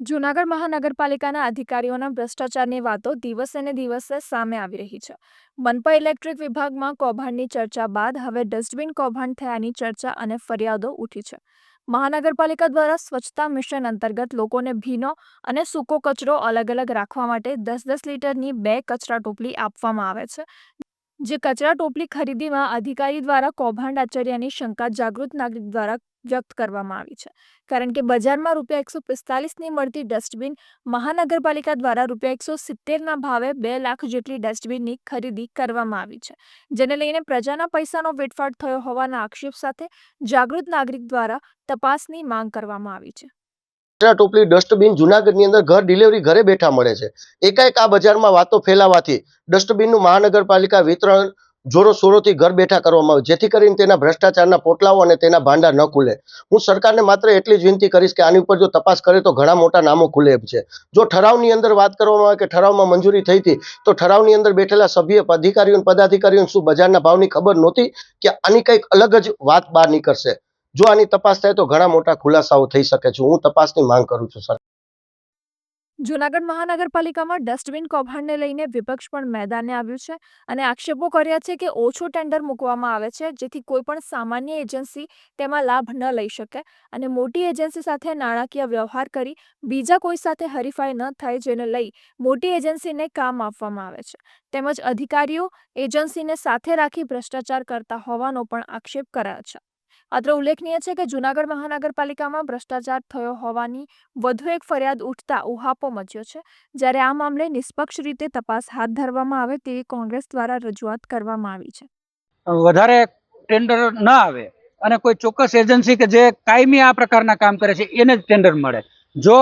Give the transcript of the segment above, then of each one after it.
જૂનાગઢ મહાનગરપાલિકાના અધિકારીઓના ભ્રષ્ટાચારની વાતો દિવસે ને દિવસે સામે આવી રહી છે. મનપા ઇલેક્ટ્રિક વિભાગમાં કૌભાંડની ચર્ચા બાદ હવે ડસ્ટબિન કૌભાંડ થયાની ચર્ચા અને ફરિયાદો ઉઠી છે. મહાનગરપાલિકા દ્વારા સ્વચ્છતા મિશન અંતર્ગત લોકોને ભીનો અને સૂકો કચરો અલગ અલગ રાખવા માટે 10-10 લીટરની 2 કચરા ટોપલી આપવામાં આવે છે. જે કચરા ટોપલી ખરીદીમાં અધિકારી દ્વારા કૌભાંડ આચર્યાની શંકા જાગૃત નાગરિક દ્વારા વ્યક્ત કરવામાં આવી છે. કારણ કે બજારમાં ₹145ની મળતી ડસ્ટબિન મહાનગરપાલિકા દ્વારા ₹170ના ભાવે 2 લાખ જેટલી ડસ્ટબિનની ખરીદી કરવામાં આવી છે. જેને લઈને પ્રજાના પૈસાનો વેડફાટ થયો હોવાના આક્ષેપ સાથે જાગૃત નાગરિક દ્વારા તપાસની માંગ કરવામાં આવી છે. ટોપલી ડસ્ટબિન જુનાગઢની અંદર ઘર ડિલિવરી ઘરે બેઠા મળે છે. એકાએક આ બજારમાં વાતો ફેલાવાથી ડસ્ટબિનનું મહાનગરપાલિકા વિતરણ જોરો શોરોથી ઘર બેઠા કરવામાં આવે, જેથી કરીને તેના ભ્રષ્ટાચારના પોટલાઓ અને તેના ભાંડા ન ખુલે. હું સરકારને માત્ર એટલી જ વિનંતી કરીશ કે આની ઉપર જો તપાસ કરે તો ઘણા મોટા નામો ખુલે એમ છે. જો ઠરાવની અંદર વાત કરવામાં આવે કે ઠરાવમાં મંજૂરી થઈ હતી, તો ઠરાવની અંદર બેઠેલા સભ્ય અધિકારીઓ પદાધિકારીઓને શું બજારના ભાવની ખબર નહોતી કે આની કંઈક અલગ જ વાત બહાર નીકળશે? જો આની તપાસ થાય તો ઘણા મોટા ખુલાસાઓ થઈ શકે છે. હું તપાસની માંગ કરું છું સર. જૂનાગઢ મહાનગરપાલિકામાં ડસ્ટબિન કૌભાંડને લઈને વિપક્ષ પણ મેદાને આવ્યું છે અને આક્ષેપો કર્યા છે કે ઓછું ટેન્ડર મૂકવામાં આવે છે, જેથી કોઈ પણ સામાન્ય એજન્સી તેમાં લાભ ન લઈ શકે અને મોટી એજન્સી સાથે નાણાકીય વ્યવહાર કરી બીજા કોઈ સાથે હરીફાઈ ન થાય, જેને લઈ મોટી એજન્સીને કામ આપવામાં આવે છે. તેમજ અધિકારીઓ એજન્સીને સાથે રાખી ભ્રષ્ટાચાર કરતા હોવાનો પણ આક્ષેપ કરાયો છે. અત્રે ઉલ્લેખનીય છે કે જૂનાગઢ મહાનગરપાલિકામાં ભ્રષ્ટાચાર થયો હોવાની વધુ એક ફરિયાદ ઉઠતા ઉહાપો મચ્યો છે. જ્યારે આ મામલે નિષ્પક્ષ રીતે તપાસ હાથ ધરવામાં આવે તેવી કોંગ્રેસ દ્વારા રજૂઆત કરવામાં આવી છે. વધારે ટેન્ડર ન આવે અને કોઈ ચોક્કસ એજન્સી કે જે કાયમી આ પ્રકારના કામ કરે છે એને જ ટેન્ડર મળે. જો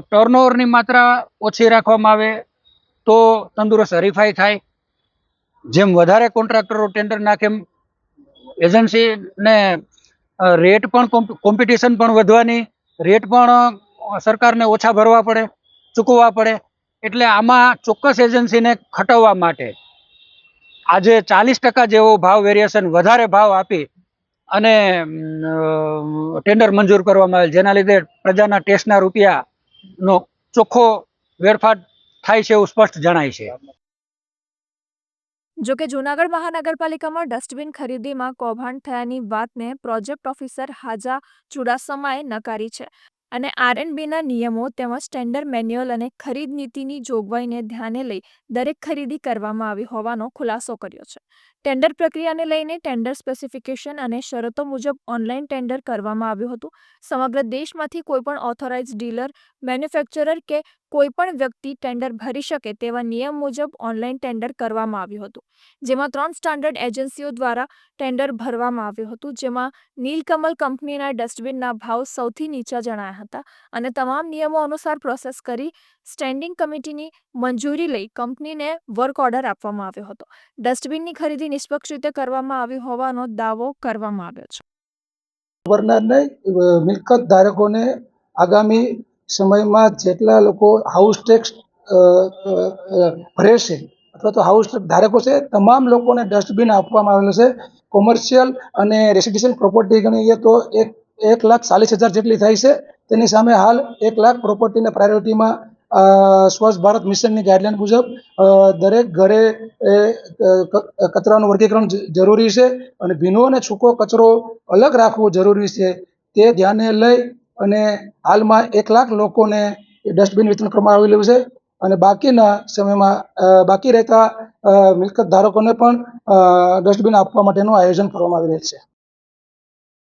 ટર્નઓવરની માત્રા ઓછી રાખવામાં આવે તો તંદુરસ્ત હરીફાઈ થાય. જેમ વધારે કોન્ટ્રાક્ટરો ટેન્ડર નાખે એમ એજન્સીને રેટ પણ કોમ્પિટિશન પણ વધવાની, રેટ પણ સરકારને ઓછા ભરવા પડે, ચૂકવવા પડે. એટલે આમાં ચોક્કસ એજન્સીને ખટાવવા માટે આજે 40% જેવો ભાવ વેરિએશન વધારે ભાવ આપી અને ટેન્ડર મંજૂર કરવામાં આવેલ, જેના લીધે પ્રજાના ટેક્સના રૂપિયાનો ચોખ્ખો વેડફાટ થાય છે એવું સ્પષ્ટ જણાય છે. જોકે જૂનાગઢ મહાનગરપાલિકામાં ડસ્ટબિન ખરીદીમાં કૌભાંડ થયાની વાતને પ્રોજેક્ટ ઓફિસર હાજા ચુડાસમાએ નકારી છે અને આરએનબીના નિયમો તેમજ ટેન્ડર મેન્યુઅલ અને ખરીદ નીતિની જોગવાઈને ધ્યાને લઈ દરેક ખરીદી કરવામાં આવી હોવાનો ખુલાસો કર્યો છે. ટેન્ડર પ્રક્રિયાને લઈને ટેન્ડર સ્પેસિફિકેશન અને શરતો મુજબ ઓનલાઈન ટેન્ડર કરવામાં આવ્યું હતું. સમગ્ર દેશમાંથી કોઈપણ ઓથોરાઇઝ્ડ ડીલર, મેન્યુફેક્ચરર કે કોઈપણ વ્યક્તિ ટેન્ડર ભરી શકે તેવા નિયમ મુજબ ઓનલાઈન ટેન્ડર કરવામાં આવ્યું હતું, જેમાં 3 સ્ટાન્ડર્ડ એજન્સીઓ દ્વારા ટેન્ડર ભરવામાં આવ્યું હતું. જેમાં નીલકમલ કંપનીના ડસ્ટબિનના ભાવ સૌથી નીચા જણાયા હતા અને તમામ નિયમો અનુસાર પ્રોસેસ કરી સ્ટેન્ડિંગ કમિટીની મંજૂરી લઈ કંપનીને વર્ક ઓર્ડર આપવામાં આવ્યો હતો. ડસ્ટબિનની ખરીદી નિષ્પક્ષ રીતે કરવામાં આવી હોવાનો દાવો કરવામાં આવ્યો છે. ગવર્નરને મિલકત ધારકોને આગામી સમયમાં જેટલા લોકો હાઉસ ટેક્સ ભરે છે અથવા તો હાઉસ ધારકો છે, તમામ લોકોને ડસ્ટબિન આપવામાં આવેલું છે. કોમર્શિયલ અને રેસિડેન્શિયલ પ્રોપર્ટી ગણીએ તો 1,40,000 જેટલી થાય છે. તેની સામે હાલ 1 લાખ પ્રોપર્ટીને પ્રાયોરિટીમાં સ્વચ્છ ભારત મિશનની ગાઈડલાઈન મુજબ દરેક ઘરે કચરાનું વર્ગીકરણ જરૂરી છે અને ભીનો અને સૂકો કચરો અલગ રાખવો જરૂરી છે. તે ધ્યાને લઈ અને હાલમાં 1 લાખ લોકોને ડસ્ટબિન વિતરણ કરવામાં આવેલું છે અને બાકીના સમયમાં બાકી રહેતા મિલકત ધારકોને પણ ડસ્ટબિન આપવા માટેનું આયોજન કરવામાં આવી રહ્યું છે.